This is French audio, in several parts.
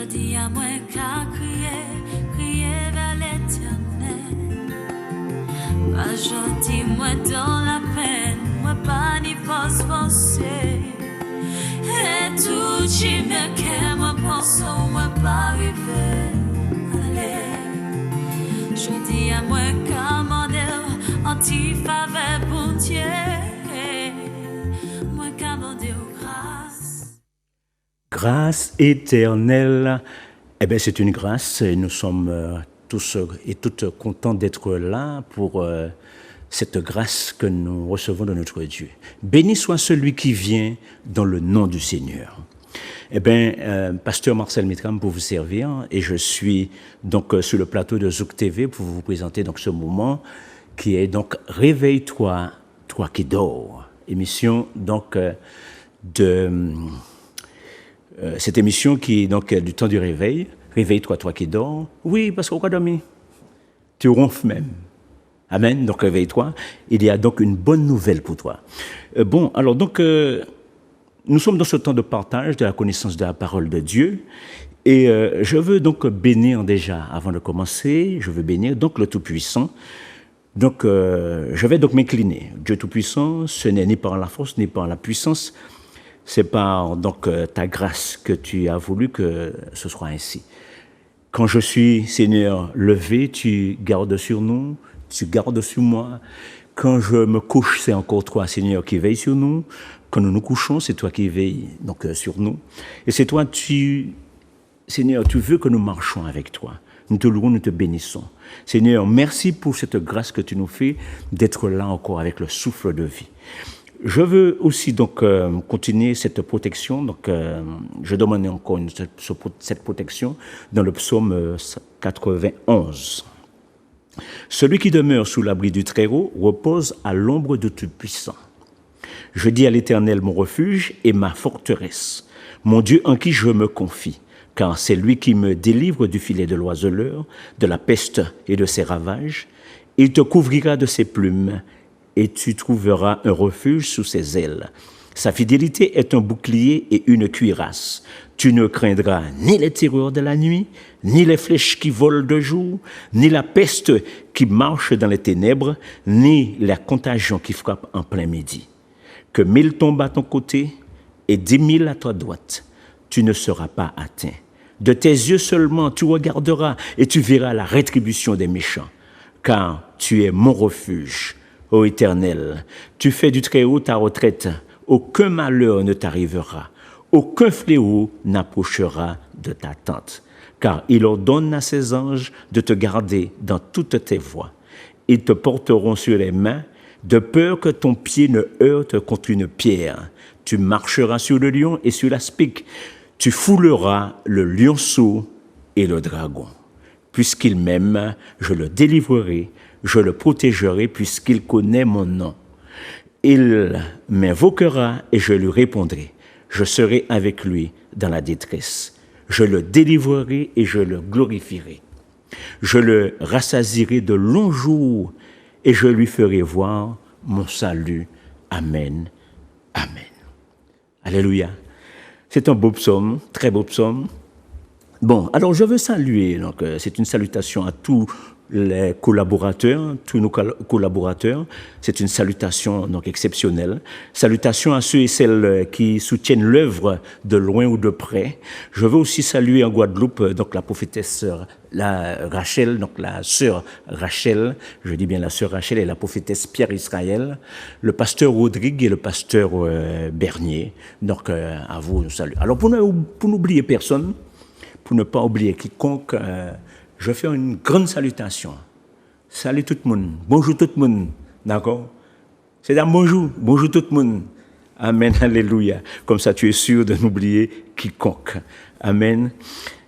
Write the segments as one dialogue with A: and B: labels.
A: dis à moi qu'à crier vers l'éternel. Pas gentil, moi dans la peine, moi pas ni forcer. Et tout qui me qu'aime, moi pense, moi pas arriver. Allez, je dis à moi commander, anti-faveur pour Dieu. Moi commander grâce.
B: Grâce éternelle, eh bien c'est une grâce et nous sommes tous et toutes contents d'être là pour cette grâce que nous recevons de notre Dieu. Béni soit celui qui vient dans le nom du Seigneur. Eh bien, pasteur Marcel Mitram pour vous servir et je suis donc sur le plateau de Zouk TV pour vous présenter donc ce moment qui est donc Réveille-toi, toi qui dors. Émission donc cette émission qui est donc du temps du réveil. Réveille-toi, toi qui dors. Oui, parce qu'on va dormir. Tu ronfles même. Amen. Donc réveille-toi. Il y a donc une bonne nouvelle pour toi. Bon, alors donc nous sommes dans ce temps de partage de la connaissance de la parole de Dieu. Et je veux donc bénir déjà, avant de commencer, je veux bénir donc le Tout-Puissant. Donc je vais donc m'incliner. Dieu Tout-Puissant, ce n'est ni par la force, ni par la puissance. C'est par donc ta grâce que tu as voulu que ce soit ainsi. Quand je suis, Seigneur, levé, tu gardes sur nous, tu gardes sur moi. Quand je me couche, c'est encore toi, Seigneur, qui veille sur nous. Quand nous nous couchons, c'est toi qui veille donc sur nous. Et c'est toi, Seigneur, tu veux que nous marchions avec toi. Nous te louons, nous te bénissons. Seigneur, merci pour cette grâce que tu nous fais d'être là encore avec le souffle de vie. Je veux aussi donc continuer cette protection. Donc, je demande encore cette protection dans le psaume 91. Celui qui demeure sous l'abri du Très-Haut repose à l'ombre du Tout-Puissant. Je dis à l'Éternel mon refuge et ma forteresse, mon Dieu en qui je me confie, car c'est lui qui me délivre du filet de l'oiseleur, de la peste et de ses ravages. Il te couvrira de ses plumes et tu trouveras un refuge sous ses ailes. Sa fidélité est un bouclier et une cuirasse. Tu ne craindras ni les terreurs de la nuit, ni les flèches qui volent de jour, ni la peste qui marche dans les ténèbres, ni la contagion qui frappe en plein midi. Que 1000 tombent à ton côté et 10 000 à ta droite, tu ne seras pas atteint. De tes yeux seulement tu regarderas et tu verras la rétribution des méchants, car tu es mon refuge. Ô Éternel, tu fais du Très-Haut ta retraite, aucun malheur ne t'arrivera, aucun fléau n'approchera de ta tente, car il ordonne à ses anges de te garder dans toutes tes voies. Ils te porteront sur les mains, de peur que ton pied ne heurte contre une pierre. Tu marcheras sur le lion et sur l'aspic, tu fouleras le lionceau et le dragon. Puisqu'il m'aime, je le délivrerai, je le protégerai puisqu'il connaît mon nom. Il m'invoquera et je lui répondrai. Je serai avec lui dans la détresse. Je le délivrerai et je le glorifierai. Je le rassasierai de longs jours et je lui ferai voir mon salut. Amen. Amen. Alléluia. C'est un beau psaume, très beau psaume. Bon, alors je veux saluer, donc c'est une salutation à tous les collaborateurs, tous nos collaborateurs. C'est une salutation donc exceptionnelle. Salutation à ceux et celles qui soutiennent l'œuvre de loin ou de près. Je veux aussi saluer en Guadeloupe donc la prophétesse Rachel, donc la sœur Rachel, je dis bien la sœur Rachel et la prophétesse Pierre Israël, le pasteur Rodrigue et le pasteur Bernier. Donc à vous, nous saluons. Alors pour n'oublier personne, pour ne pas oublier quiconque, je fais une grande salutation. Salut tout le monde. Bonjour tout le monde. D'accord? C'est un bonjour. Bonjour tout le monde. Amen. Alléluia. Comme ça, tu es sûr de n'oublier quiconque. Amen.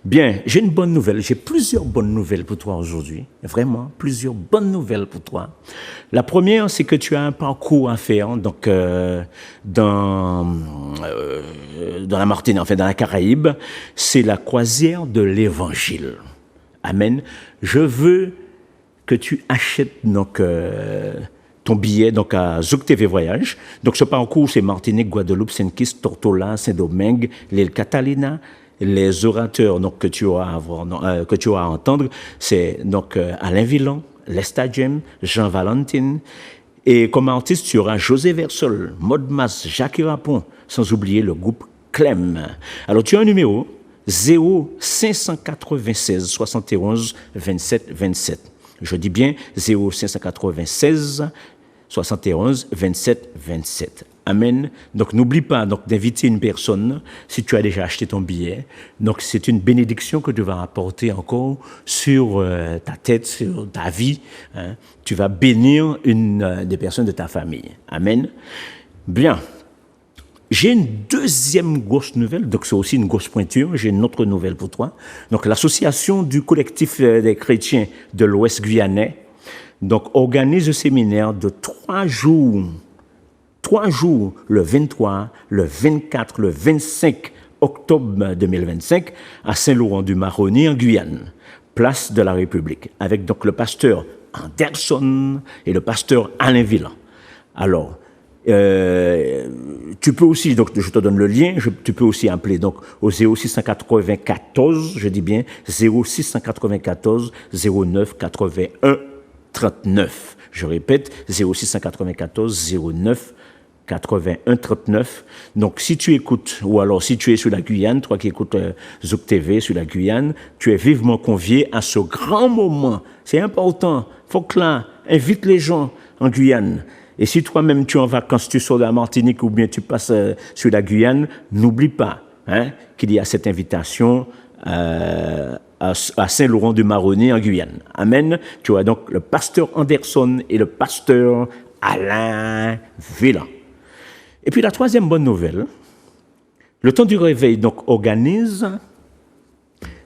B: Bien, j'ai une bonne nouvelle. J'ai plusieurs bonnes nouvelles pour toi aujourd'hui. Vraiment, plusieurs bonnes nouvelles pour toi. La première, c'est que tu as un parcours à faire donc, dans la Martinique, enfin dans la Caraïbe. C'est la croisière de l'Évangile. Amen. Je veux que tu achètes donc ton billet donc à Zouk TV Voyage. Donc ce parcours, c'est Martinique, Guadeloupe, Saint-Kitts, Tortola, Saint-Domingue, l'île Catalina, les orateurs donc, que tu auras à entendre, c'est donc Alain Villan, Lesta James, Jean Valentine. Et comme artiste, tu auras José Versol, Maud Mas, Jacques Rapon, sans oublier le groupe Clem. Alors, tu as un numéro 0596 71 27 27. Je dis bien 0596 71 27 27. Amen. Donc, n'oublie pas donc, d'inviter une personne si tu as déjà acheté ton billet. Donc, c'est une bénédiction que tu vas apporter encore sur ta tête, sur ta vie. Hein. Tu vas bénir une des personnes de ta famille. Amen. Bien. J'ai une deuxième grosse nouvelle, donc c'est aussi une grosse pointure. J'ai une autre nouvelle pour toi. Donc, l'association du collectif des chrétiens de l'Ouest guyanais donc, organise un séminaire de 3 jours. 3 jours, le 23, le 24, le 25 octobre 2025, à Saint-Laurent-du-Maroni, en Guyane, place de la République, avec donc le pasteur Anderson et le pasteur Alain Villan. Alors, tu peux aussi, donc je te donne le lien, tu peux aussi appeler donc au 0694, je dis bien 0694 09 81 39. Je répète, 0694 09 81 39. Donc, si tu écoutes, ou alors si tu es sur la Guyane, toi qui écoutes Zouk TV sur la Guyane, tu es vivement convié à ce grand moment. C'est important. Faut que là, invite les gens en Guyane. Et si toi-même tu es en vacances, tu sors de la Martinique ou bien tu passes sur la Guyane, n'oublie pas qu'il y a cette invitation à Saint-Laurent-du-Maroni en Guyane. Amen. Tu as donc le pasteur Anderson et le pasteur Alain Villan. Et puis la troisième bonne nouvelle, le temps du réveil donc organise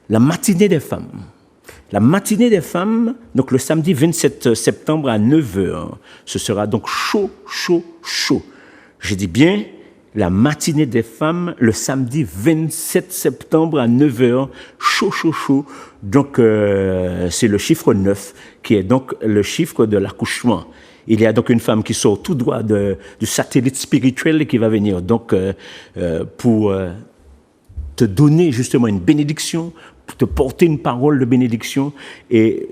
B: la matinée des femmes. La matinée des femmes, donc le samedi 27 septembre à 9h, ce sera donc chaud, chaud, chaud. Je dis bien la matinée des femmes, le samedi 27 septembre à 9h, chaud, chaud, chaud. Donc c'est le chiffre 9 qui est donc le chiffre de l'accouchement. Il y a donc une femme qui sort tout droit du satellite spirituel qui va venir donc pour te donner justement une bénédiction, pour te porter une parole de bénédiction et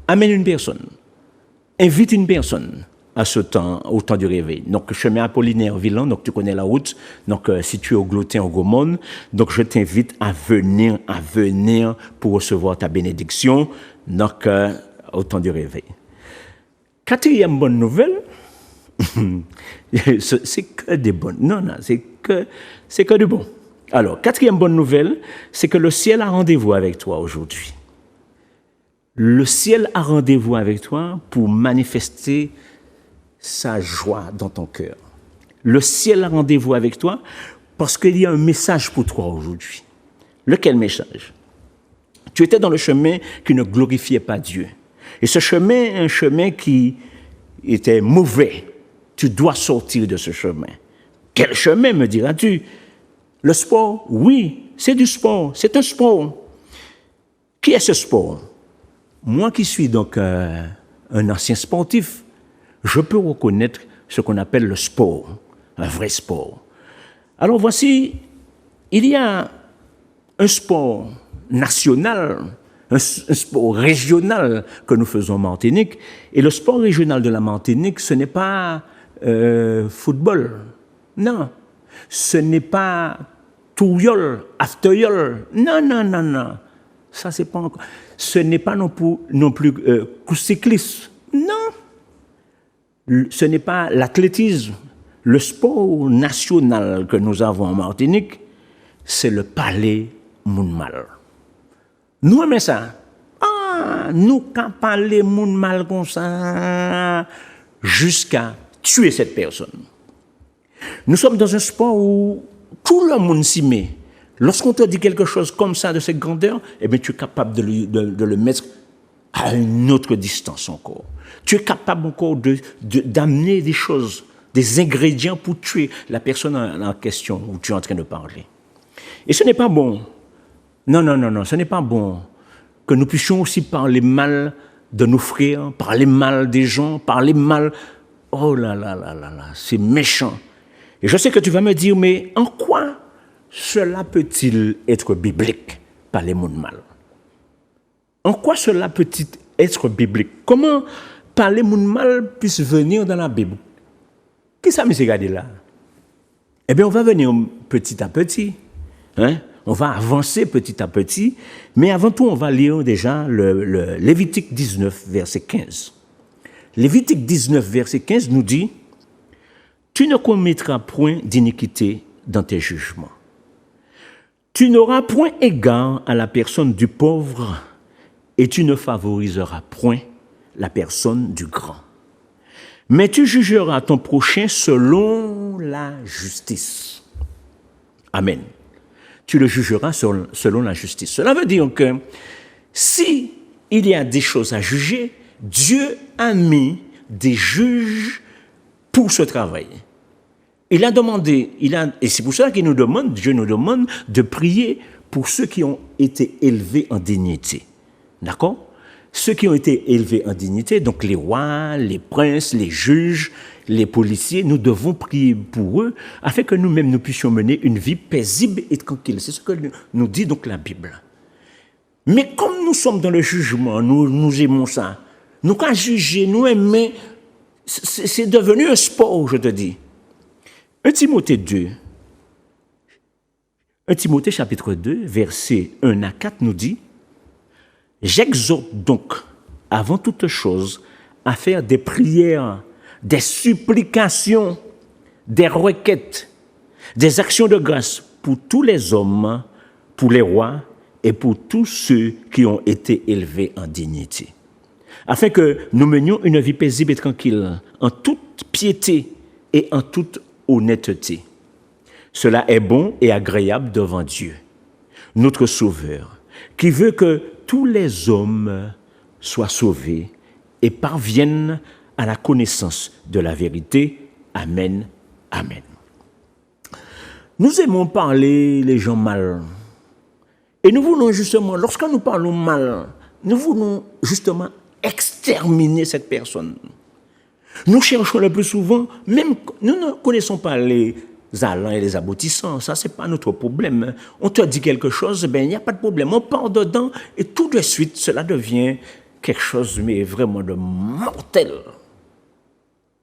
B: amène une personne, invite une personne à ce temps, au temps du réveil. Donc, chemin Apollinaire Villan, donc tu connais la route, donc situé au Glotin, au Gaumont. Donc, je t'invite à venir pour recevoir ta bénédiction, donc au temps du réveil. Quatrième bonne nouvelle, c'est que des bonnes. Non, c'est que du bon. Alors, quatrième bonne nouvelle, c'est que le ciel a rendez-vous avec toi aujourd'hui. Le ciel a rendez-vous avec toi pour manifester sa joie dans ton cœur. Le ciel a rendez-vous avec toi parce qu'il y a un message pour toi aujourd'hui. Lequel message? Tu étais dans le chemin qui ne glorifiait pas Dieu. Et ce chemin, un chemin qui était mauvais. Tu dois sortir de ce chemin. Quel chemin, me diras-tu? Le sport? Oui, c'est du sport. C'est un sport. Qui est ce sport? Moi qui suis donc un ancien sportif, je peux reconnaître ce qu'on appelle le sport, un vrai sport. Alors voici, il y a un sport national, un sport régional que nous faisons en Martinique. Et le sport régional de la Martinique, ce n'est pas football. Non. Ce n'est pas touriol, afteriol. Non, non, non, non. Ça, c'est pas encore. Ce n'est pas non plus cyclisme. Non. Ce n'est pas l'athlétisme. Le sport national que nous avons en Martinique, c'est le palais Mounmal. Nous aimons ça. Ah, nous quand parler Mounmal comme ça, jusqu'à tuer cette personne. Nous sommes dans un sport où tout le monde s'y met. Lorsqu'on te dit quelque chose comme ça, de cette grandeur, eh bien, tu es capable de le mettre à une autre distance encore. Tu es capable encore d'amener des choses, des ingrédients pour tuer la personne en question où tu es en train de parler. Et ce n'est pas bon. Non, non, non, non, ce n'est pas bon que nous puissions aussi parler mal de nos frères, parler mal des gens, parler mal. Oh là là là là là, c'est méchant. Et je sais que tu vas me dire, mais en quoi cela peut-il être biblique par les mots de mal? En quoi cela peut-il être biblique? Comment parler mots de mal puisse venir dans la Bible? Qu'est-ce que ça me s'est regardé là? Eh bien, on va venir petit à petit. Hein? On va avancer petit à petit. Mais avant tout, on va lire déjà le Lévitique 19, verset 15. Lévitique 19, verset 15 nous dit « Tu ne commettras point d'iniquité dans tes jugements. Tu n'auras point égard à la personne du pauvre et tu ne favoriseras point la personne du grand. Mais tu jugeras ton prochain selon la justice. » Amen. Tu le jugeras selon la justice. Cela veut dire que si il y a des choses à juger, Dieu a mis des juges pour ce travail. Il a demandé, et c'est pour ça qu'il nous demande, Dieu nous demande de prier pour ceux qui ont été élevés en dignité. D'accord? Ceux qui ont été élevés en dignité, donc les rois, les princes, les juges, les policiers, nous devons prier pour eux afin que nous-mêmes nous puissions mener une vie paisible et tranquille. C'est ce que nous dit donc la Bible. Mais comme nous sommes dans le jugement, nous aimons ça, nous quand juger, nous aimer, c'est devenu un sport, je te dis. 1 Timothée 2, 1 Timothée chapitre 2, versets 1 à 4 nous dit « J'exhorte donc, avant toute chose, à faire des prières, des supplications, des requêtes, des actions de grâce pour tous les hommes, pour les rois et pour tous ceux qui ont été élevés en dignité, afin que nous menions une vie paisible et tranquille, en toute piété et en toute honnêteté. Cela est bon et agréable devant Dieu, notre Sauveur, qui veut que tous les hommes soient sauvés et parviennent à la connaissance de la vérité. Amen. Amen. Nous aimons parler les gens mal. Et nous voulons justement, lorsque nous parlons mal, nous voulons justement exterminer cette personne. Nous cherchons le plus souvent, même nous ne connaissons pas les allants et les aboutissants, ça c'est pas notre problème. On te dit quelque chose, ben il n'y a pas de problème, on part dedans et tout de suite cela devient quelque chose mais vraiment de mortel.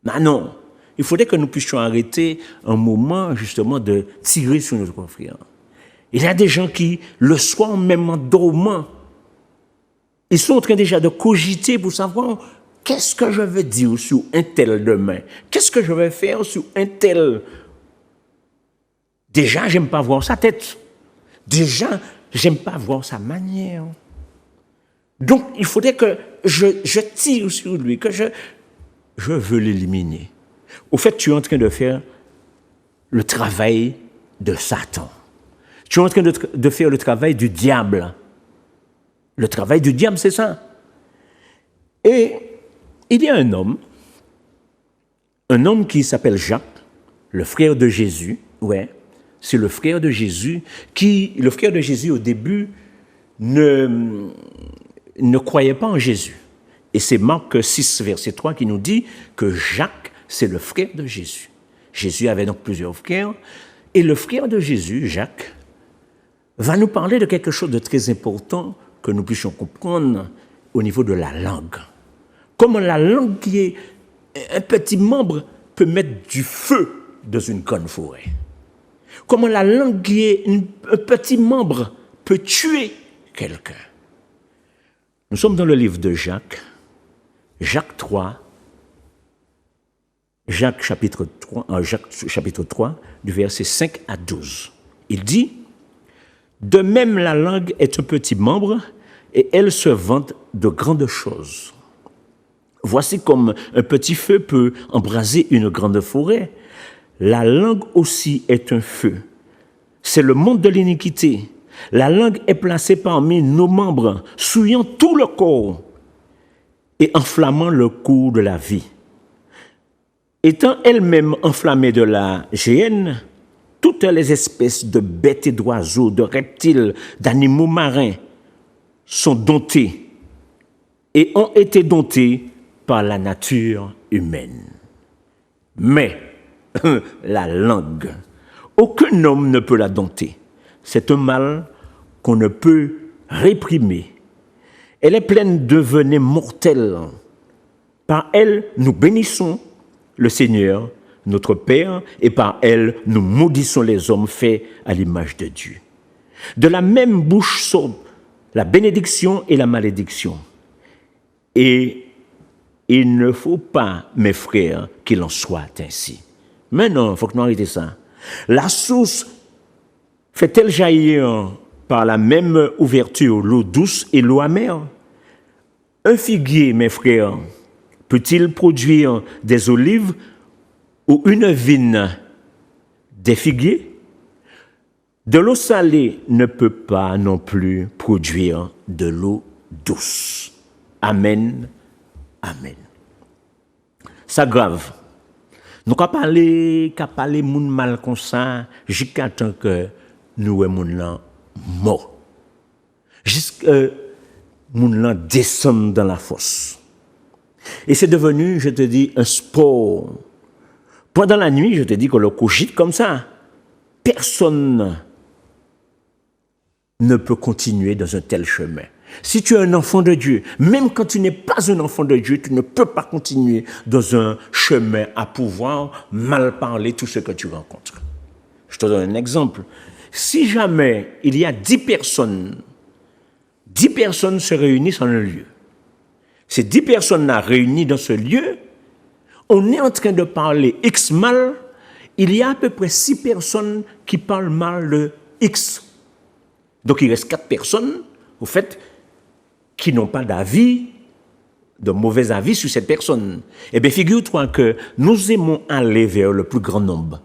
B: Mais non, il faudrait que nous puissions arrêter un moment justement de tirer sur notre confrère. Il y a des gens qui, le soir même en dormant, ils sont en train déjà de cogiter pour savoir qu'est-ce que je vais dire sur un tel demain, qu'est-ce que je vais faire sur un tel. Déjà, j'aime pas voir sa tête. Déjà, j'aime pas voir sa manière. Donc, il faudrait que je tire sur lui, que je veux l'éliminer. Au fait, tu es en train de faire le travail de Satan. Tu es en train de faire le travail du diable. Le travail du diable, c'est ça. Et il y a un homme qui s'appelle Jacques, le frère de Jésus, ouais. C'est le frère de Jésus le frère de Jésus au début ne croyait pas en Jésus. Et c'est Marc 6, verset 3 qui nous dit que Jacques, c'est le frère de Jésus. Jésus avait donc plusieurs frères. Et le frère de Jésus, Jacques, va nous parler de quelque chose de très important que nous puissions comprendre au niveau de la langue. Comment la langue qui est un petit membre peut mettre du feu dans une grande forêt. Comment la langue qui est un petit membre peut tuer quelqu'un. Nous sommes dans le livre de Jacques, Jacques 3, Jacques chapitre 3, du verset 5 à 12. Il dit « De même la langue est un petit membre et elle se vante de grandes choses. Voici comme un petit feu peut embraser une grande forêt. La langue aussi est un feu. C'est le monde de l'iniquité. La langue est placée parmi nos membres, souillant tout le corps et enflammant le cours de la vie. Étant elle-même enflammée de la géhenne, toutes les espèces de bêtes et d'oiseaux, de reptiles, d'animaux marins sont domptées et ont été domptées par la nature humaine. Mais la langue, Aucun homme ne peut la dompter. C'est un mal qu'on ne peut réprimer. Elle est pleine de venin mortel. Par elle, nous bénissons le Seigneur, notre Père, et par elle, nous maudissons les hommes faits à l'image de Dieu. De la même bouche sortent la bénédiction et la malédiction. Et il ne faut pas, mes frères, qu'il en soit ainsi. Mais non, il faut que nous arrêtions ça. La source fait-elle jaillir par la même ouverture l'eau douce et l'eau amère? Un figuier, mes frères, peut-il produire des olives ou une vigne des figuiers? De l'eau salée ne peut pas non plus produire de l'eau douce. Amen. Amen. Ça grave. Nous avons parlé moun mal comme ça jusqu'à temps que nous sommes moun mort. Jusqu'à moun descend dans la fosse. Et c'est devenu, je te dis, un sport. Pendant la nuit, je te dis que le cogite comme ça. Personne ne peut continuer dans un tel chemin. Si tu es un enfant de Dieu, même quand tu n'es pas un enfant de Dieu, tu ne peux pas continuer dans un chemin à pouvoir mal parler tout ce que tu rencontres. Je te donne un exemple. Si jamais il y a 10 personnes se réunissent en un lieu, ces 10 personnes-là réunies dans ce lieu, on est en train de parler X mal, il y a à peu près 6 personnes qui parlent mal de X. Donc il reste 4 personnes, au fait, qui n'ont pas d'avis, de mauvais avis sur cette personne. Eh bien, figure-toi que nous aimons aller vers le plus grand nombre.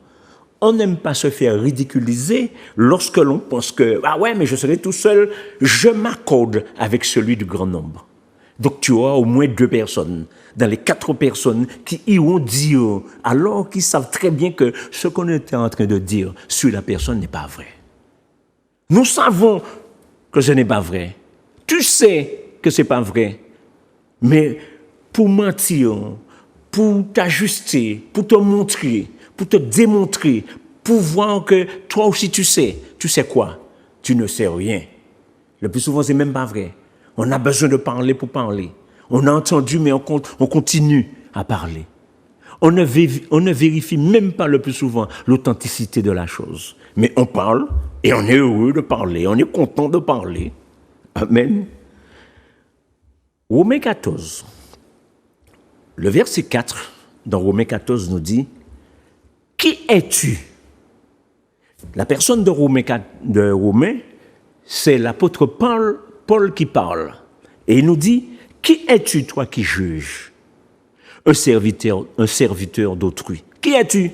B: On n'aime pas se faire ridiculiser lorsque l'on pense que « Ah ouais, mais je serai tout seul, je m'accorde avec celui du grand nombre. » Donc tu auras au moins 2 personnes dans les 4 personnes qui iront dire, alors qu'ils savent très bien que ce qu'on était en train de dire sur la personne n'est pas vrai. Nous savons que ce n'est pas vrai. Tu sais que ce n'est pas vrai. Mais pour mentir, pour t'ajuster, pour te montrer, pour te démontrer, pour voir que toi aussi tu sais quoi? Tu ne sais rien. Le plus souvent, ce n'est même pas vrai. On a besoin de parler pour parler. On a entendu, mais on continue à parler. On ne vérifie même pas le plus souvent l'authenticité de la chose. Mais on parle et on est heureux de parler, on est content de parler. Amen. Romains 14, le verset 4 dans Romains 14 nous dit « Qui es-tu » La personne de Romains, c'est l'apôtre Paul qui parle. Et il nous dit « Qui es-tu, toi qui juges ?» Un serviteur d'autrui. Qui es-tu?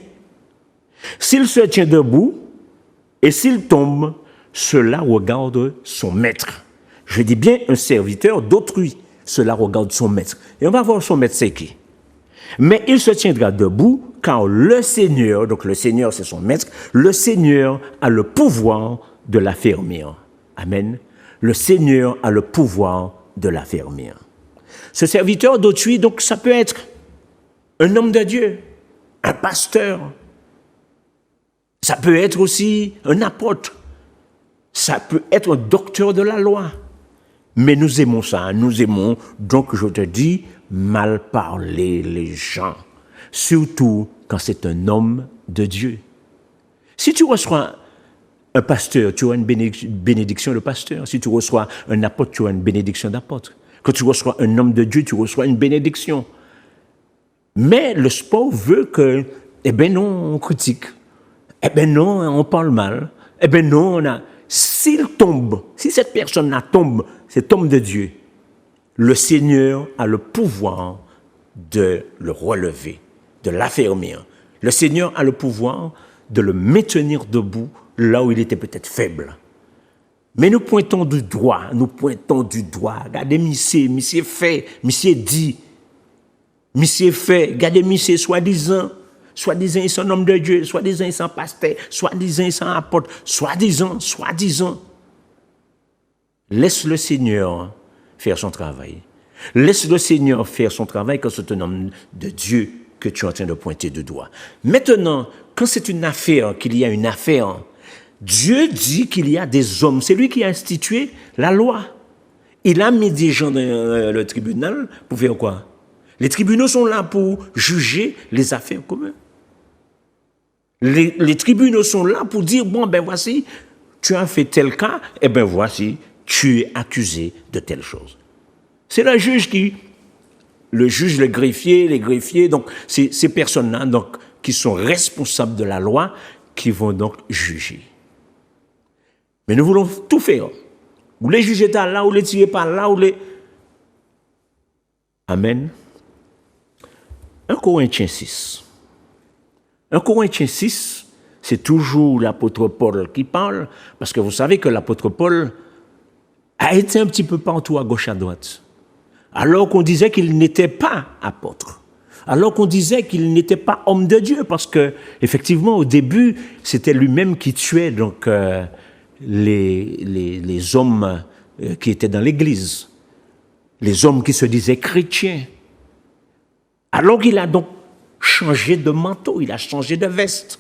B: S'il se tient debout et s'il tombe, cela regarde son maître. Je dis bien un serviteur d'autrui. Cela regarde son maître. Et on va voir son maître c'est qui. Mais il se tiendra debout car le Seigneur, donc le Seigneur c'est son maître, le Seigneur a le pouvoir de l'affermir. Amen. Le Seigneur a le pouvoir de l'affermir. Ce serviteur d'autrui, donc ça peut être un homme de Dieu, un pasteur. Ça peut être aussi un apôtre. Ça peut être un docteur de la loi. Mais nous aimons ça, nous aimons, donc je te dis, mal parler les gens. Surtout quand c'est un homme de Dieu. Si tu reçois un pasteur, tu auras une bénédiction de pasteur. Si tu reçois un apôtre, tu auras une bénédiction d'apôtre. Quand tu reçois un homme de Dieu, tu reçois une bénédiction. Mais le sport veut que, eh bien non, on critique. Eh bien non, on parle mal. Eh bien non, on a... S'il tombe, si cette personne-là tombe, cet homme de Dieu, le Seigneur a le pouvoir de le relever, de l'affermir. Le Seigneur a le pouvoir de le maintenir debout là où il était peut-être faible. Mais nous pointons du doigt. Regardez, monsieur fait, monsieur dit, monsieur fait, regardez, monsieur soi-disant, il est un homme de Dieu, soi-disant, il est un pasteur, soi-disant, il est un apôtre, soi-disant. Laisse le Seigneur faire son travail. Laisse le Seigneur faire son travail quand c'est un homme de Dieu que tu es en train de pointer du doigt. Maintenant, quand c'est une affaire, qu'il y a une affaire, Dieu dit qu'il y a des hommes. C'est lui qui a institué la loi. Il a mis des gens dans le tribunal pour faire quoi? Les tribunaux sont là pour juger les affaires communes. Les tribunaux sont là pour dire, bon, ben voici, tu as fait tel cas, et ben voici, tu es accusé de telle chose. C'est le juge, le greffier, les greffiers, donc ces personnes-là donc, qui sont responsables de la loi, qui vont donc juger. Mais nous voulons tout faire. Ou les juger par là, ou les tirer par là, ou les... Amen. 1 Corinthiens 6. 1 Corinthiens 6, c'est toujours l'apôtre Paul qui parle, parce que vous savez que l'apôtre Paul a été un petit peu partout à gauche à droite. Alors qu'on disait qu'il n'était pas apôtre. Alors qu'on disait qu'il n'était pas homme de Dieu, parce que effectivement au début, c'était lui-même qui tuait donc les hommes qui étaient dans l'église, les hommes qui se disaient chrétiens. Alors qu'il a donc changé de manteau, il a changé de veste.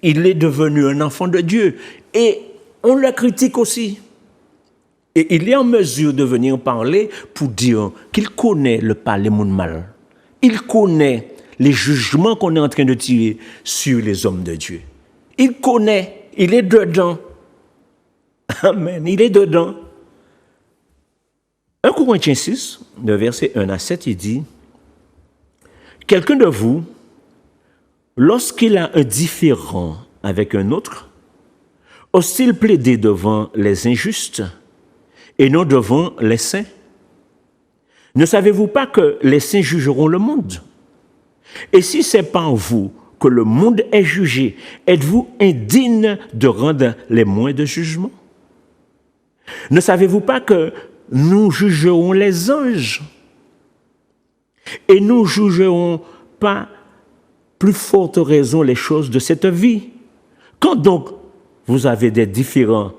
B: Il est devenu un enfant de Dieu. Et on le critique aussi. Et il est en mesure de venir parler pour dire qu'il connaît le parler monde mal. Il connaît les jugements qu'on est en train de tirer sur les hommes de Dieu. Il connaît, il est dedans. Amen, il est dedans. 1 Corinthiens 6, de verset 1 à 7, il dit « Quelqu'un de vous, lorsqu'il a un différend avec un autre, ose-t-il plaider devant les injustes et non devant les saints? Ne savez-vous pas que les saints jugeront le monde? Et si c'est par vous que le monde est jugé, êtes-vous indigne de rendre les moyens de jugement? Ne savez-vous pas que nous jugerons les anges et nous jugerons pas plus forte raison les choses de cette vie? Quand donc vous avez des différends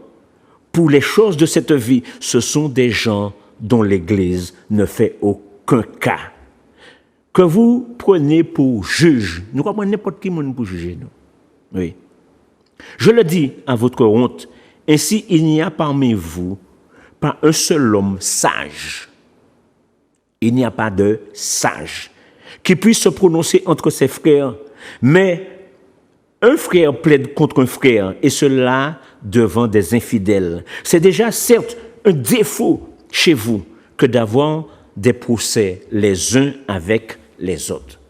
B: pour les choses de cette vie, ce sont des gens dont l'Église ne fait aucun cas, que vous prenez pour juge. Nous comprenons n'importe qui pour juger nous. Oui. Je le dis à votre honte, ainsi il n'y a parmi vous pas un seul homme sage. Il n'y a pas de sage qui puisse se prononcer entre ses frères, mais un frère plaide contre un frère, et cela devant des infidèles. C'est déjà certes un défaut chez vous que d'avoir des procès les uns avec les autres.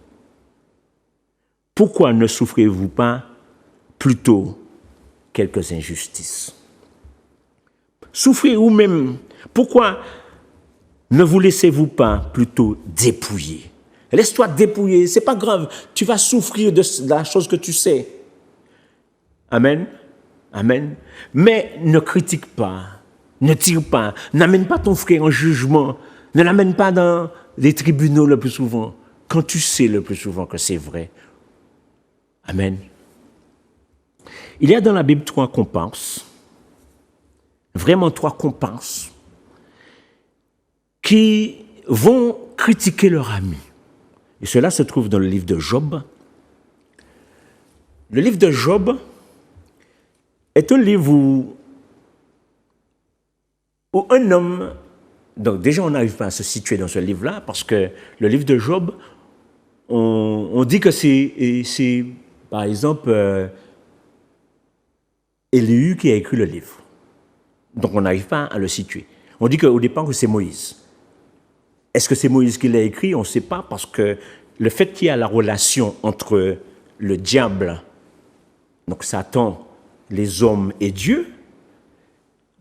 B: Pourquoi ne souffrez-vous pas plutôt quelques injustices? Souffrez vous-même. Pourquoi ne vous laissez-vous pas plutôt dépouiller? Laisse-toi dépouiller, c'est pas grave. Tu vas souffrir de la chose que tu sais. Amen. Amen. Mais ne critique pas, ne tire pas, n'amène pas ton frère en jugement, ne l'amène pas dans les tribunaux le plus souvent, quand tu sais le plus souvent que c'est vrai. Amen. Il y a dans la Bible 3 comparses, vraiment 3 comparses, qui vont critiquer leur ami. Et cela se trouve dans le livre de Job. Le livre de Job est un livre où un homme, donc déjà on n'arrive pas à se situer dans ce livre-là, parce que le livre de Job, on dit que c'est par exemple, Élihu qui a écrit le livre. Donc on n'arrive pas à le situer. On dit qu'au départ que c'est Moïse. Est-ce que c'est Moïse qui l'a écrit? On ne sait pas, parce que le fait qu'il y a la relation entre le diable, donc Satan, les hommes et Dieu,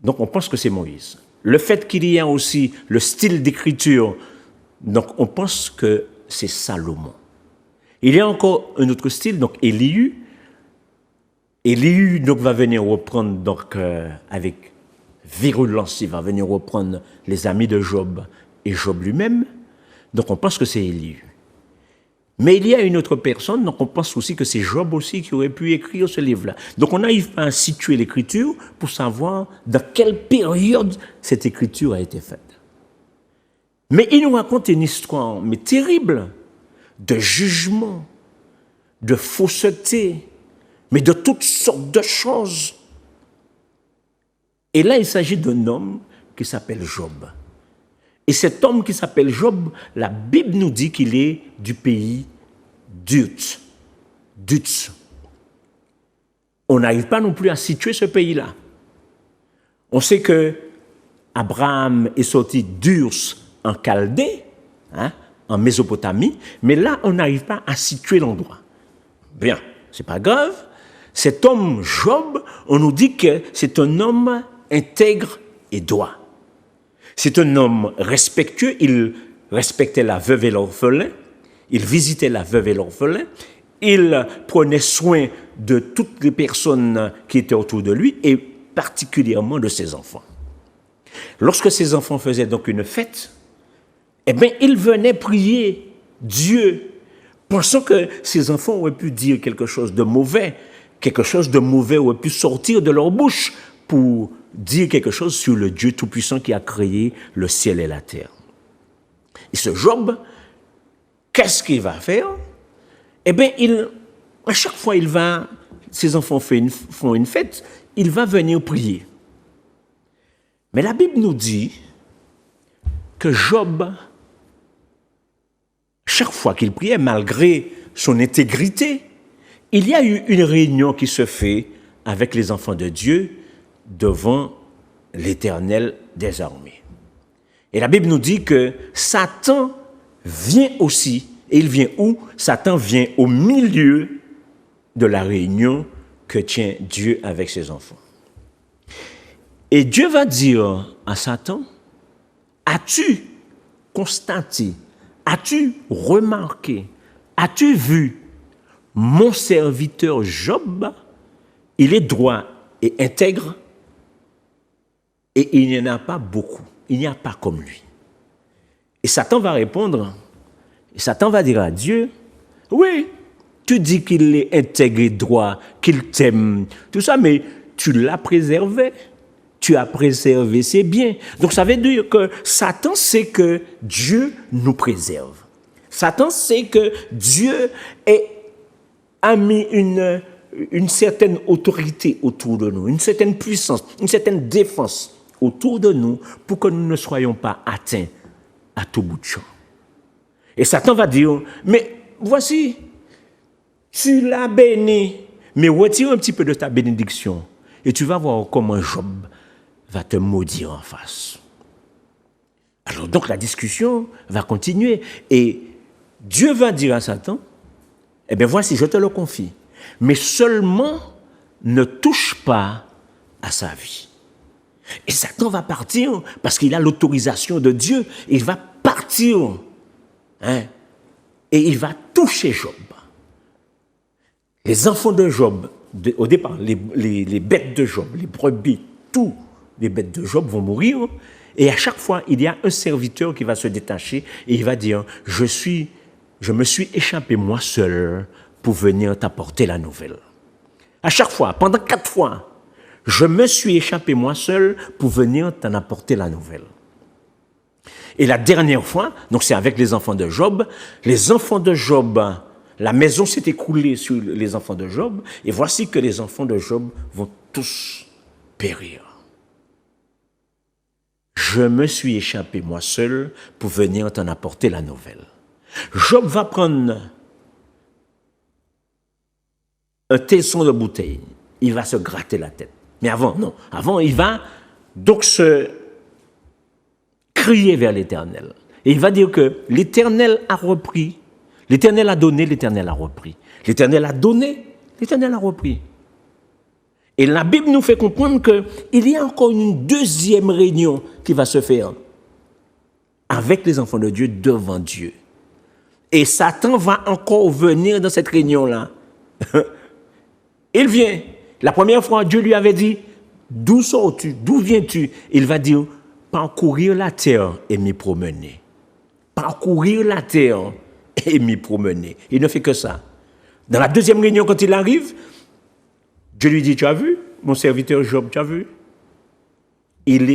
B: donc on pense que c'est Moïse. Le fait qu'il y a aussi le style d'écriture, donc on pense que c'est Salomon. Il y a encore un autre style, donc Élihu. Élihu donc va venir reprendre donc avec virulence, il va venir reprendre les amis de Job et Job lui-même. Donc on pense que c'est Élihu. Mais il y a une autre personne, donc on pense aussi que c'est Job aussi qui aurait pu écrire ce livre-là. Donc on n'arrive pas à situer l'écriture pour savoir dans quelle période cette écriture a été faite. Mais il nous raconte une histoire, mais terrible, de jugement, de fausseté, mais de toutes sortes de choses. Et là, il s'agit d'un homme qui s'appelle Job. Et cet homme qui s'appelle Job, la Bible nous dit qu'il est du pays d'Uz. On n'arrive pas non plus à situer ce pays-là. On sait que Abraham est sorti d'Ur en Chaldée, en Mésopotamie, mais là, on n'arrive pas à situer l'endroit. Bien, c'est pas grave. Cet homme, Job, on nous dit que c'est un homme intègre et droit. C'est un homme respectueux, il respectait la veuve et l'orphelin, il visitait la veuve et l'orphelin, il prenait soin de toutes les personnes qui étaient autour de lui et particulièrement de ses enfants. Lorsque ses enfants faisaient donc une fête, eh bien, il venait prier Dieu, pensant que ses enfants auraient pu dire quelque chose de mauvais aurait pu sortir de leur bouche pour dire quelque chose sur le Dieu Tout-Puissant qui a créé le ciel et la terre. Et ce Job, qu'est-ce qu'il va faire? Eh bien, à chaque fois ses enfants font une fête, il va venir prier. Mais la Bible nous dit que Job, chaque fois qu'il priait, malgré son intégrité, il y a eu une réunion qui se fait avec les enfants de Dieu devant l'Éternel des armées. Et la Bible nous dit que Satan vient aussi. Et il vient où? Satan vient au milieu de la réunion que tient Dieu avec ses enfants. Et Dieu va dire à Satan, as-tu constaté, as-tu remarqué, as-tu vu mon serviteur Job? Il est droit et intègre et il n'y en a pas beaucoup. Il n'y a pas comme lui. Et Satan va répondre, et Satan va dire à Dieu, oui, tu dis qu'il est intègre et droit, qu'il t'aime, tout ça, mais tu l'as préservé. Tu as préservé ses biens. Donc ça veut dire que Satan sait que Dieu nous préserve. Satan sait que Dieu a mis une certaine autorité autour de nous, une certaine puissance, une certaine défense autour de nous pour que nous ne soyons pas atteints à tout bout de champ. Et Satan va dire, mais voici, tu l'as béni, mais retire un petit peu de ta bénédiction et tu vas voir comment Job va te maudire en face. Alors donc la discussion va continuer et Dieu va dire à Satan, eh bien voici, je te le confie, mais seulement ne touche pas à sa vie. Et Satan va partir parce qu'il a l'autorisation de Dieu. Il va partir et il va toucher Job. Les enfants de Job, au départ, les bêtes de Job, les brebis, tous les bêtes de Job vont mourir. Et à chaque fois, il y a un serviteur qui va se détacher et il va dire, je me suis échappé moi seul pour venir t'apporter la nouvelle. À chaque fois, pendant 4 fois, je me suis échappé moi seul pour venir t'en apporter la nouvelle. Et la dernière fois, donc c'est avec les enfants de Job, la maison s'est écroulée sur les enfants de Job, et voici que les enfants de Job vont tous périr. Je me suis échappé moi seul pour venir t'en apporter la nouvelle. Job va prendre un tesson de bouteille, il va se gratter la tête. Mais avant il va donc se crier vers l'Éternel. Et il va dire que l'Éternel a repris, l'Éternel a donné, l'Éternel a repris. L'Éternel a donné, l'Éternel a repris. Et la Bible nous fait comprendre qu'il y a encore une deuxième réunion qui va se faire avec les enfants de Dieu devant Dieu. Et Satan va encore venir dans cette réunion-là. Il vient. La première fois, Dieu lui avait dit, d'où sors-tu? D'où viens-tu? Il va dire, parcourir la terre et m'y promener. Parcourir la terre et m'y promener. Il ne fait que ça. Dans la deuxième réunion, quand il arrive, Dieu lui dit, tu as vu, mon serviteur Job, tu as vu?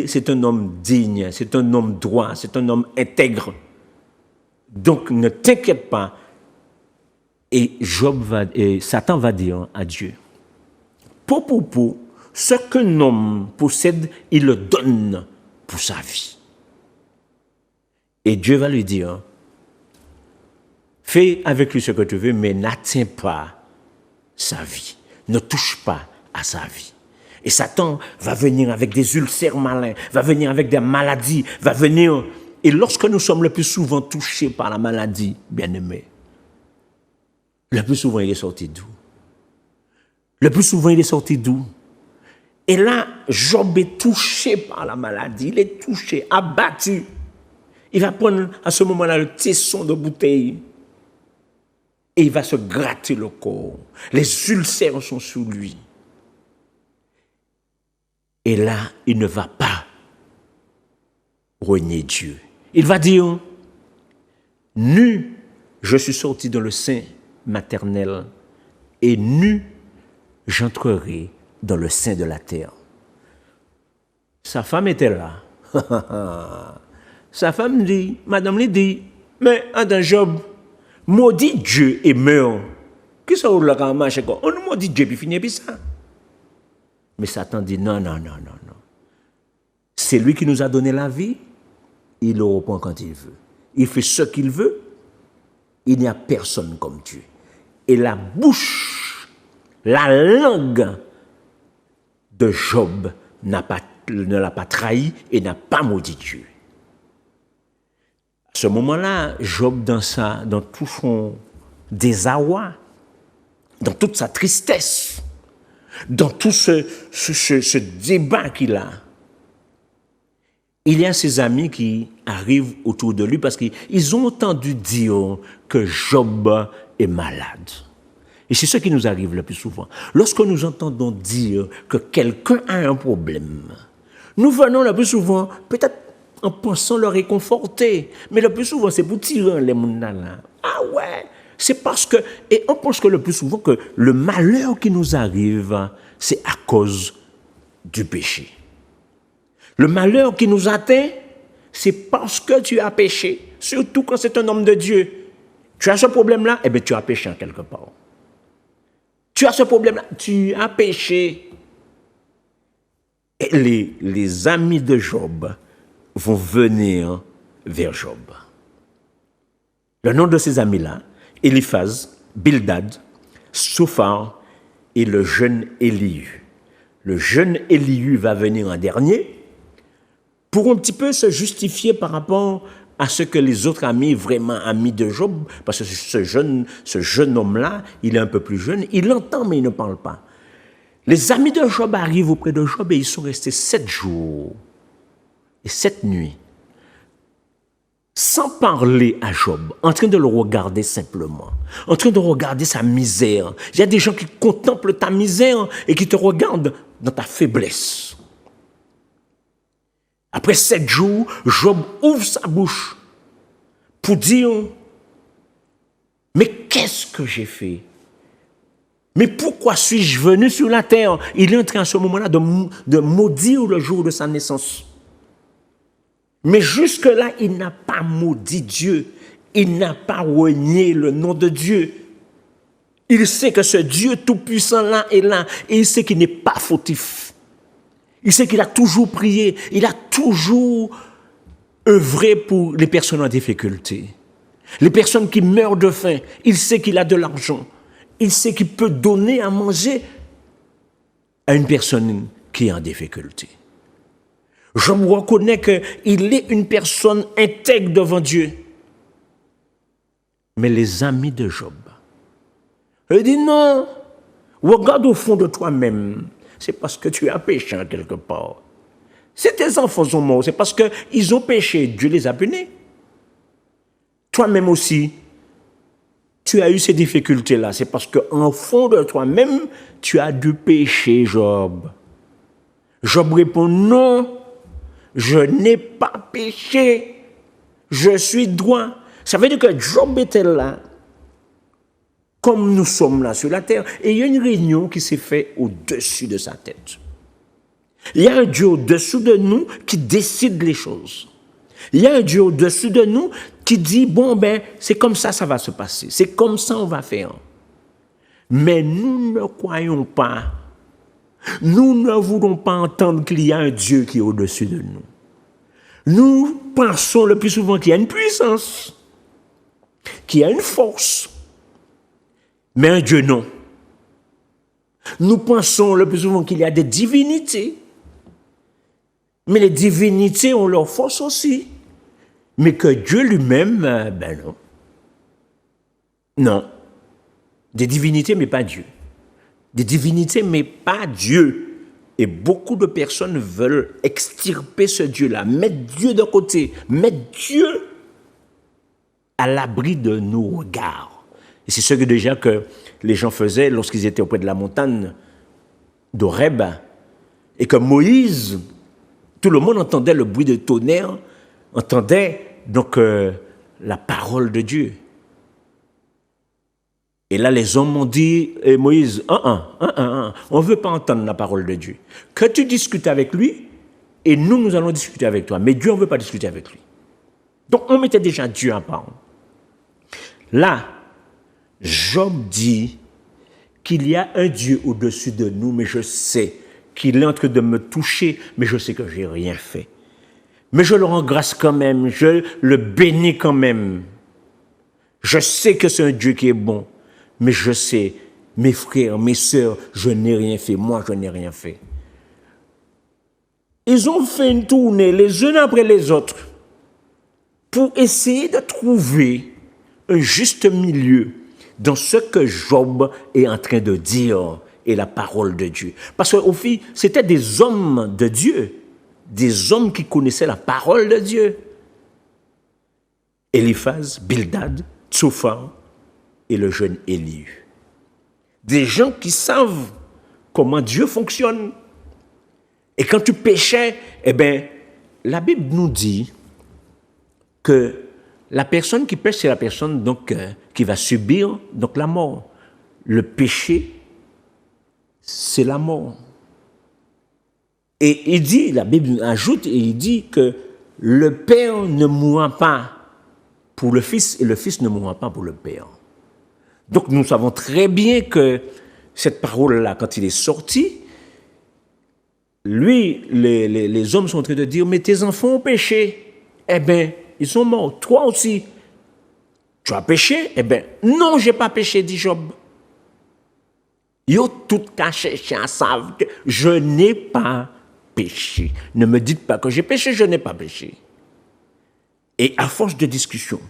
B: C'est un homme digne, c'est un homme droit, c'est un homme intègre. Donc ne t'inquiète pas, Et Satan va dire à Dieu, pour, ce qu'un homme possède, il le donne pour sa vie. Et Dieu va lui dire, fais avec lui ce que tu veux, mais n'atteins pas sa vie. Ne touche pas à sa vie. Et Satan va venir avec des ulcères malins, va venir avec des maladies, va venir... Et lorsque nous sommes le plus souvent touchés par la maladie, bien-aimés, le plus souvent il est sorti d'où? Le plus souvent il est sorti d'où? Et là, Job est touché par la maladie, il est touché, abattu. Il va prendre à ce moment-là le tesson de bouteille et il va se gratter le corps. Les ulcères sont sous lui. Et là, il ne va pas renier Dieu. Il va dire, nu, je suis sorti dans le sein maternel et nu, j'entrerai dans le sein de la terre. Sa femme était là. Sa femme dit, madame lui dit, mais attends Job, maudit Dieu et meurt. Qu'est-ce que vous avez marché? On nous maudit Dieu puis finit puis ça. Mais Satan dit non. C'est lui qui nous a donné la vie, il le reprend quand il veut. Il fait ce qu'il veut, il n'y a personne comme Dieu. Et la bouche, la langue de Job ne l'a pas trahi et n'a pas maudit Dieu. À ce moment-là, Job, dans tout son désarroi, dans toute sa tristesse, dans tout ce débat qu'il a, il y a ses amis qui arrivent autour de lui parce qu'ils ont entendu dire que Job est malade. Et c'est ce qui nous arrive le plus souvent. Lorsque nous entendons dire que quelqu'un a un problème, nous venons le plus souvent, peut-être en pensant le réconforter, mais le plus souvent c'est pour tirer les mounala. Ah ouais, c'est parce que, et on pense que le plus souvent que le malheur qui nous arrive, c'est à cause du péché. Le malheur qui nous atteint, c'est parce que tu as péché, surtout quand c'est un homme de Dieu. Tu as ce problème-là, eh bien tu as péché en quelque part. Tu as ce problème-là, tu as péché. Et les amis de Job vont venir vers Job. Le nom de ces amis-là, Eliphaz, Bildad, Sophar et le jeune Élihu. Le jeune Élihu va venir en dernier pour un petit peu se justifier par rapport à ce que les autres amis, vraiment amis de Job, parce que ce jeune homme-là, il est un peu plus jeune, il entend mais il ne parle pas. Les amis de Job arrivent auprès de Job et ils sont restés 7 jours et 7 nuits sans parler à Job, en train de le regarder simplement, en train de regarder sa misère. Il y a des gens qui contemplent ta misère et qui te regardent dans ta faiblesse. Après 7 jours, Job ouvre sa bouche pour dire « Mais qu'est-ce que j'ai fait? Mais pourquoi suis-je venu sur la terre ?» Il est en train à ce moment-là de maudire le jour de sa naissance. Mais jusque-là, il n'a pas maudit Dieu. Il n'a pas renié le nom de Dieu. Il sait que ce Dieu tout-puissant-là est là et il sait qu'il n'est pas fautif. Il sait qu'il a toujours prié, il a toujours œuvré pour les personnes en difficulté. Les personnes qui meurent de faim, il sait qu'il a de l'argent. Il sait qu'il peut donner à manger à une personne qui est en difficulté. Je me reconnais qu'il est une personne intègre devant Dieu. Mais les amis de Job, ils disent non, regarde au fond de toi-même. C'est parce que tu as péché en quelque part. Si tes enfants sont morts, c'est parce qu'ils ont péché. Dieu les a punis. Toi-même aussi, tu as eu ces difficultés-là. C'est parce qu'en fond de toi-même, tu as dû pécher, Job. Job répond non, je n'ai pas péché. Je suis droit. Ça veut dire que Job était là, comme nous sommes là sur la terre, et il y a une réunion qui s'est faite au-dessus de sa tête. Il y a un Dieu au-dessus de nous qui décide les choses. Il y a un Dieu au-dessus de nous qui dit, bon, ben, c'est comme ça va se passer. C'est comme ça on va faire. Mais nous ne croyons pas, nous ne voulons pas entendre qu'il y a un Dieu qui est au-dessus de nous. Nous pensons le plus souvent qu'il y a une puissance, qu'il y a une force, mais un Dieu non. Nous pensons le plus souvent qu'il y a des divinités, mais les divinités ont leur force aussi. Mais que Dieu lui-même, ben non. Non. Des divinités, mais pas Dieu. Des divinités, mais pas Dieu. Et beaucoup de personnes veulent extirper ce Dieu-là, mettre Dieu de côté, mettre Dieu à l'abri de nos regards. Et c'est ce que déjà que les gens faisaient lorsqu'ils étaient auprès de la montagne d'Horeb, et que Moïse, tout le monde entendait le bruit de tonnerre, entendait donc la parole de Dieu. Et là, les hommes m'ont dit, Moïse, on ne veut pas entendre la parole de Dieu. Que tu discutes avec lui, et nous allons discuter avec toi. Mais Dieu, on ne veut pas discuter avec lui. Donc, on mettait déjà Dieu à part. Là, Job dit qu'il y a un Dieu au-dessus de nous, mais je sais qu'il est en train de me toucher, mais je sais que je n'ai rien fait. Mais je le rends grâce quand même, je le bénis quand même. Je sais que c'est un Dieu qui est bon, mais je sais, mes frères, mes sœurs, je n'ai rien fait. Moi, je n'ai rien fait. Ils ont fait une tournée les uns après les autres pour essayer de trouver un juste milieu dans ce que Job est en train de dire et la parole de Dieu. Parce qu'au fond, c'était des hommes de Dieu, des hommes qui connaissaient la parole de Dieu. Eliphaz, Bildad, Tsophar et le jeune Élie. Des gens qui savent comment Dieu fonctionne. Et quand tu péchais, eh bien, la Bible nous dit que la personne qui pêche, c'est la personne donc, qui va subir donc, la mort. Le péché, c'est la mort. Et il dit, la Bible ajoute, et il dit que le Père ne mourra pas pour le Fils et le Fils ne mourra pas pour le Père. Donc nous savons très bien que cette parole-là, quand il est sorti, lui, les hommes sont en train de dire, mais tes enfants ont péché. Eh bien, ils sont morts. Toi aussi, tu as péché? Eh bien, non, je n'ai pas péché, dit Job. Yo tout caché, savent que je n'ai pas péché. Ne me dites pas que j'ai péché, je n'ai pas péché. Et à force de discussion,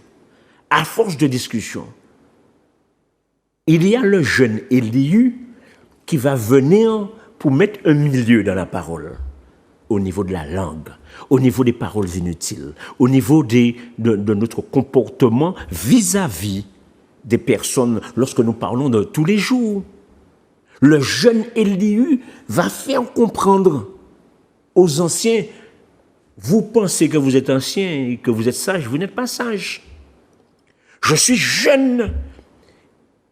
B: il y a le jeune Élie qui va venir pour mettre un milieu dans la parole, au niveau de la langue, au niveau des paroles inutiles, au niveau de notre comportement vis-à-vis des personnes lorsque nous parlons de tous les jours. Le jeune Élie va faire comprendre aux anciens, vous pensez que vous êtes anciens et que vous êtes sages, vous n'êtes pas sages. Je suis jeune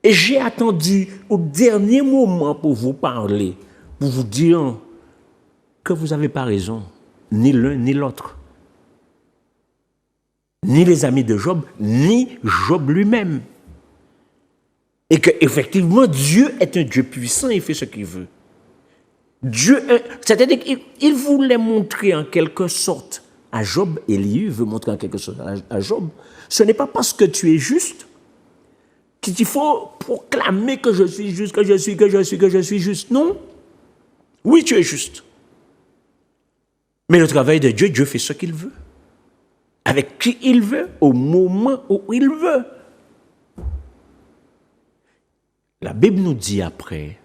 B: et j'ai attendu au dernier moment pour vous parler, pour vous dire que vous n'avez pas raison, ni l'un ni l'autre. Ni les amis de Job, ni Job lui-même. Et qu'effectivement, Dieu est un Dieu puissant, il fait ce qu'il veut. Dieu, c'est-à-dire qu'il voulait montrer en quelque sorte à Job, Élie veut montrer en quelque sorte à Job, ce n'est pas parce que tu es juste qu'il faut proclamer que je suis juste, que je suis juste. Non. Oui, tu es juste. Mais le travail de Dieu, Dieu fait ce qu'il veut. Avec qui il veut, au moment où il veut. La Bible nous dit après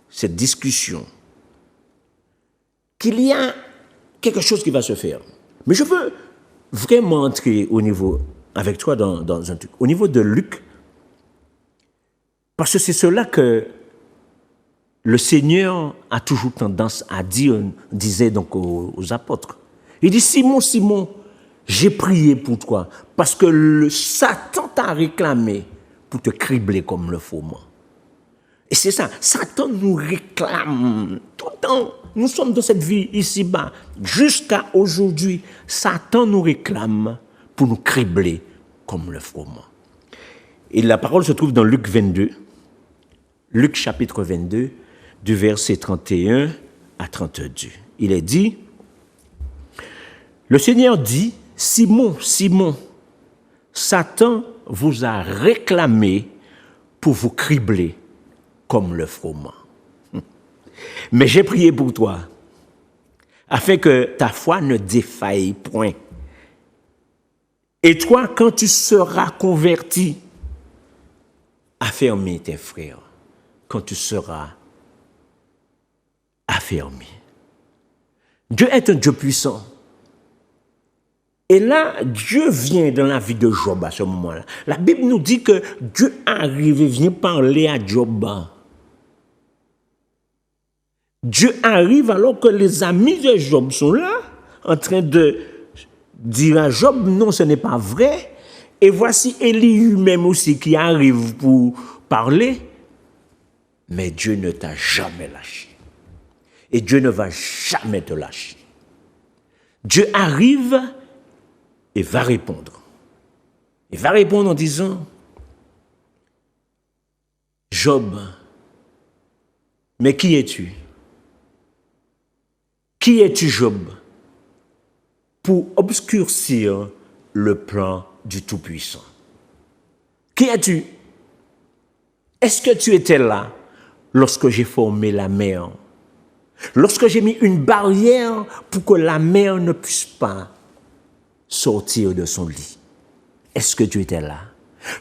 B: cette discussion qu'il y a quelque chose qui va se faire. Mais je veux vraiment entrer au niveau, avec toi dans un truc, au niveau de Luc, parce que c'est cela que le Seigneur a toujours tendance à dire, disait donc aux apôtres. Il dit, Simon, Simon, j'ai prié pour toi, parce que le Satan t'a réclamé pour te cribler comme le faument. Et c'est ça, Satan nous réclame tout le temps. Nous sommes dans cette vie ici-bas. Jusqu'à aujourd'hui, Satan nous réclame pour nous cribler, comme le froment. Et la parole se trouve dans Luc 22, Luc chapitre 22, du verset 31 à 32. Il est dit, le Seigneur dit, Simon, Simon, Satan vous a réclamé pour vous cribler comme le froment. Mais j'ai prié pour toi, afin que ta foi ne défaille point. Et toi, quand tu seras converti, affermis tes frères. Quand tu seras affermi. Dieu est un Dieu puissant. Et là, Dieu vient dans la vie de Job à ce moment-là. La Bible nous dit que Dieu arrive et vient parler à Job. Dieu arrive alors que les amis de Job sont là, en train de dire à Job, non, ce n'est pas vrai. Et voici Élie même aussi qui arrive pour parler. Mais Dieu ne t'a jamais lâché. Et Dieu ne va jamais te lâcher. Dieu arrive et va répondre. Il va répondre en disant, Job, mais qui es-tu? Qui es-tu, Job, pour obscurcir le plan du Tout-Puissant? Qui es-tu? Est-ce que tu étais là lorsque j'ai formé la mer? Lorsque j'ai mis une barrière pour que la mer ne puisse pas sortir de son lit? Est-ce que tu étais là?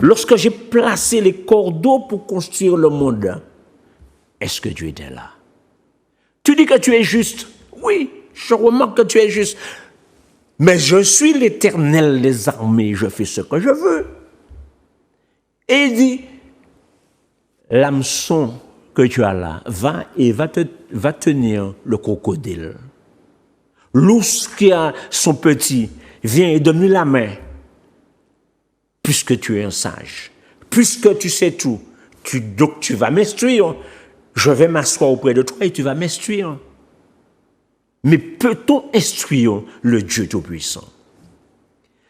B: Lorsque j'ai placé les cordeaux pour construire le monde, est-ce que tu étais là? Tu dis que tu es juste. Oui, je remarque que tu es juste. Mais je suis l'Éternel des armées, je fais ce que je veux. Et il dit, l'hameçon que tu as là, va tenir le crocodile. L'ours qui a son petit, viens et donne-lui la main. Puisque tu es un sage, puisque tu sais tout, donc tu vas m'instruire. Je vais m'asseoir auprès de toi et tu vas m'instruire. Mais peut-on instruire le Dieu Tout-Puissant?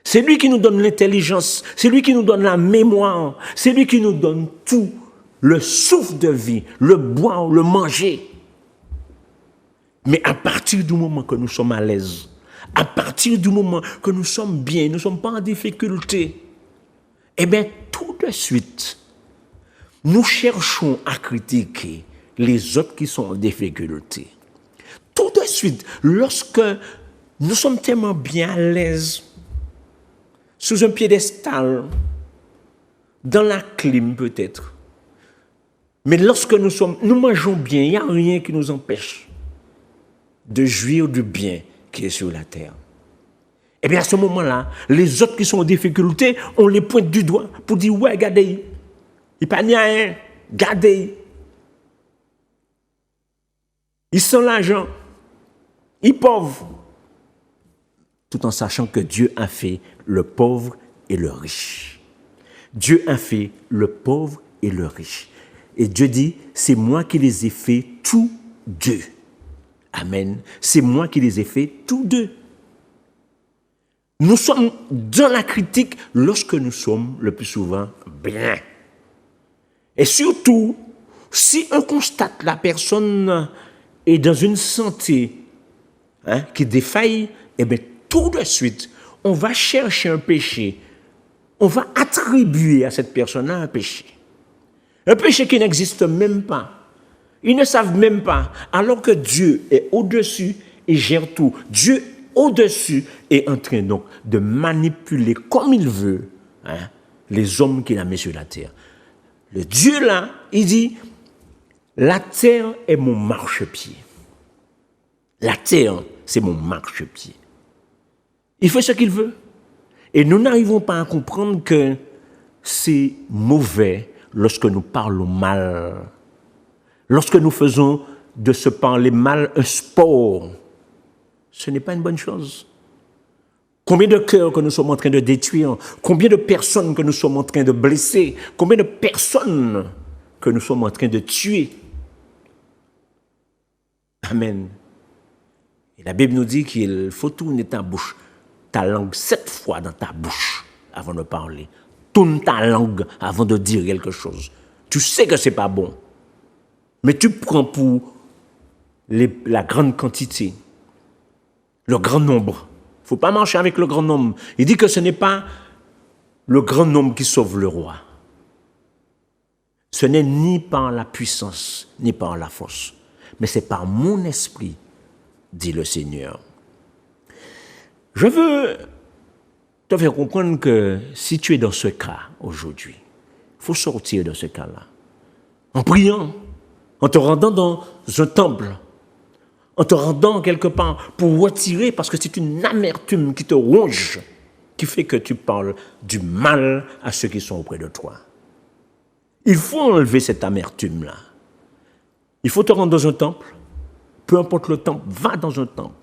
B: C'est lui qui nous donne l'intelligence, c'est lui qui nous donne la mémoire, c'est lui qui nous donne tout, le souffle de vie, le boire, le manger. Mais à partir du moment que nous sommes à l'aise, à partir du moment que nous sommes bien, nous ne sommes pas en difficulté, eh bien, tout de suite, nous cherchons à critiquer les autres qui sont en difficulté. Tout de suite, lorsque nous sommes tellement bien à l'aise, sous un piédestal, dans la clim peut-être, mais lorsque nous mangeons bien, il n'y a rien qui nous empêche de jouir du bien qui est sur la terre. Eh bien, à ce moment-là, les autres qui sont en difficulté, on les pointe du doigt pour dire, ouais, regardez, il n'y a pas rien, regardez. Ils sont l'argent, ils sont pauvres. Tout en sachant que Dieu a fait le pauvre et le riche. Dieu a fait le pauvre et le riche. Et Dieu dit, c'est moi qui les ai fait tous deux. Amen. C'est moi qui les ai fait tous deux. Nous sommes dans la critique lorsque nous sommes le plus souvent bien. Et surtout, si on constate la personne est dans une santé qui défaille, eh bien, tout de suite, on va chercher un péché. On va attribuer à cette personne-là un péché. Un péché qui n'existe même pas. Ils ne savent même pas. Alors que Dieu est au-dessus et gère tout. Dieu au-dessus est en train donc de manipuler comme il veut les hommes qu'il a mis sur la terre. Le Dieu là, il dit, la terre est mon marchepied. La terre, c'est mon marchepied. Il fait ce qu'il veut. Et nous n'arrivons pas à comprendre que c'est mauvais lorsque nous parlons mal. Lorsque nous faisons de se parler mal un sport, ce n'est pas une bonne chose. Combien de cœurs que nous sommes en train de détruire, combien de personnes que nous sommes en train de blesser, combien de personnes que nous sommes en train de tuer. Amen. Et la Bible nous dit qu'il faut tourner ta bouche, ta langue 7 fois dans ta bouche. avant de parler. Tourne ta langue avant de dire quelque chose. Tu sais que ce n'est pas bon. Mais tu prends pour la grande quantité, le grand nombre. Il ne faut pas marcher avec le grand nombre. Il dit que ce n'est pas le grand nombre qui sauve le roi. Ce n'est ni par la puissance, ni par la force, mais c'est par mon esprit, dit le Seigneur. Je veux te faire comprendre que si tu es dans ce cas aujourd'hui, il faut sortir de ce cas-là. En priant, en te rendant dans un temple, en te rendant quelque part pour retirer, parce que c'est une amertume qui te ronge, qui fait que tu parles du mal à ceux qui sont auprès de toi. Il faut enlever cette amertume-là. Il faut te rendre dans un temple, peu importe le temple, va dans un temple.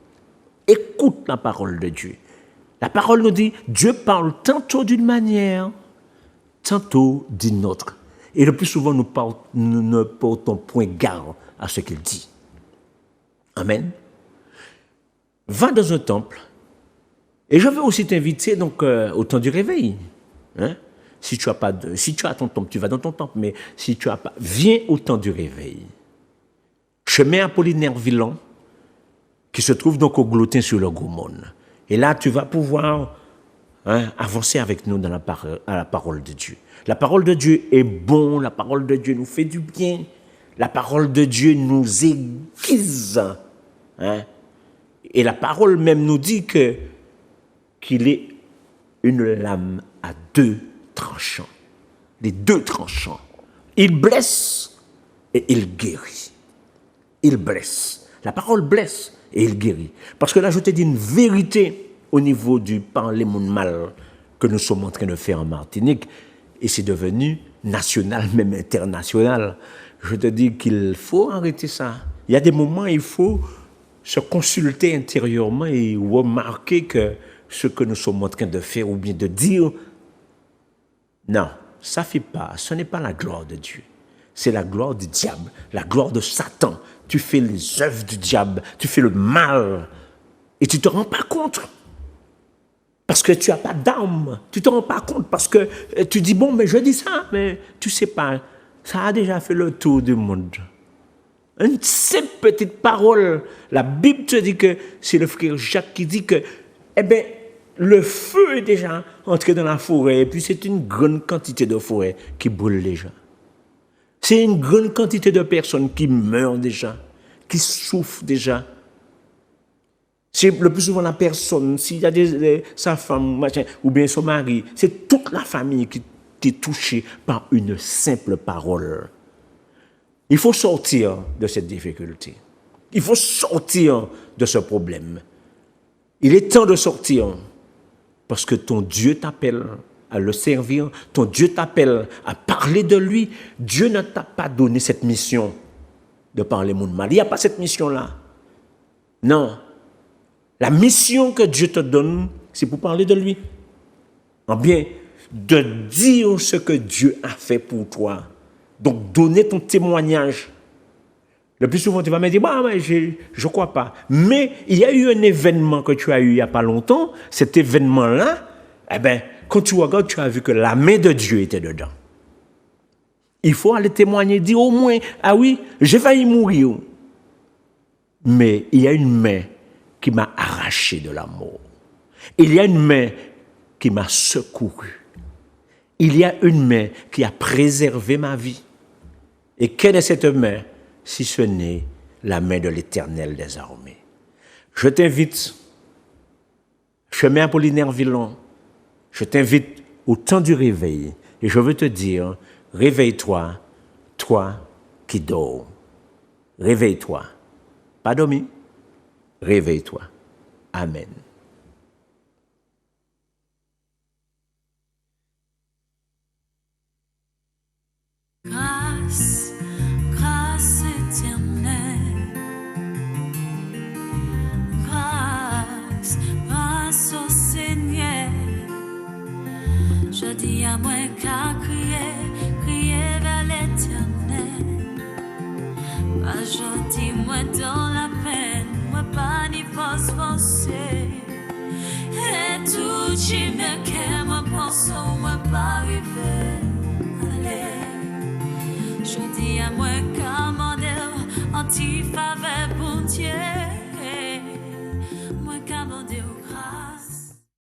B: Écoute la parole de Dieu. La parole nous dit, Dieu parle tantôt d'une manière, tantôt d'une autre. Et le plus souvent, nous ne portons point garde à ce qu'il dit. Amen. Va dans un temple. Et je veux aussi t'inviter donc, au temps du réveil. Hein? Si tu as ton temple, tu vas dans ton temple. Mais si tu n'as pas, viens au temps du réveil. Chemin Apollinaire Villon, qui se trouve donc au Glotin sur le Gaumont. Et là, tu vas pouvoir avancer avec nous dans la parole de Dieu. La parole de Dieu est bonne, la parole de Dieu nous fait du bien, la parole de Dieu nous aiguise. Hein? Et la parole même nous dit qu'il est une lame à deux tranchants. Les deux tranchants. Il blesse et il guérit. Il blesse. La parole blesse et il guérit. Parce que là, je te dis une vérité au niveau du parler mon mal que nous sommes en train de faire en Martinique. Et c'est devenu national, même international. Je te dis qu'il faut arrêter ça. Il y a des moments où il faut se consulter intérieurement et remarquer que ce que nous sommes en train de faire ou bien de dire, non, ça ne fait pas. Ce n'est pas la gloire de Dieu. C'est la gloire du diable, la gloire de Satan. Tu fais les œuvres du diable, tu fais le mal et tu ne te rends pas compte. Parce que tu n'as pas d'âme. Tu ne te rends pas compte parce que tu dis, bon, mais je dis ça, mais tu ne sais pas. Ça a déjà fait le tour du monde. Une simple petite parole. La Bible te dit que c'est le frère Jacques qui dit que, eh bien, le feu est déjà entré dans la forêt et puis c'est une grande quantité de forêt qui brûle déjà. C'est une grande quantité de personnes qui meurent déjà, qui souffrent déjà. C'est le plus souvent la personne, s'il y a sa femme machin, ou bien son mari, c'est toute la famille qui est touchée par une simple parole. Il faut sortir de cette difficulté. Il faut sortir de ce problème. Il est temps de sortir parce que ton Dieu t'appelle à le servir, ton Dieu t'appelle à parler de lui. Dieu ne t'a pas donné cette mission de parler mon mal. Il n'y a pas cette mission-là. Non. La mission que Dieu te donne, c'est pour parler de lui. En bien, de dire ce que Dieu a fait pour toi. Donc, donner ton témoignage. Le plus souvent, tu vas me dire, bah, je ne crois pas. Mais il y a eu un événement que tu as eu il n'y a pas longtemps. Cet événement-là, eh bien, quand tu regardes, tu as vu que la main de Dieu était dedans. Il faut aller témoigner, dire au moins, ah oui, j'ai failli mourir. Mais il y a une main qui m'a arraché de la mort. Il y a une main qui m'a secouru. Il y a une main qui a préservé ma vie. Et quelle est cette main, si ce n'est la main de l'Éternel des armées? Je t'invite, chemin Apollinaire Villon, je t'invite au temps du réveil. Et je veux te dire, réveille-toi, toi qui dors. Réveille-toi. Pas dormi. Réveille-toi. Amen.
A: Grâce, grâce éternelle. Grâce, grâce au Seigneur. Je dis à moi qu'à crier, crier vers l'éternel. Pas gentil, moi dans la peine, moi pas ni force forcée. Et tout chi me que moi pense moi pas arriver. Allez, je dis à moi commander anti-faveur.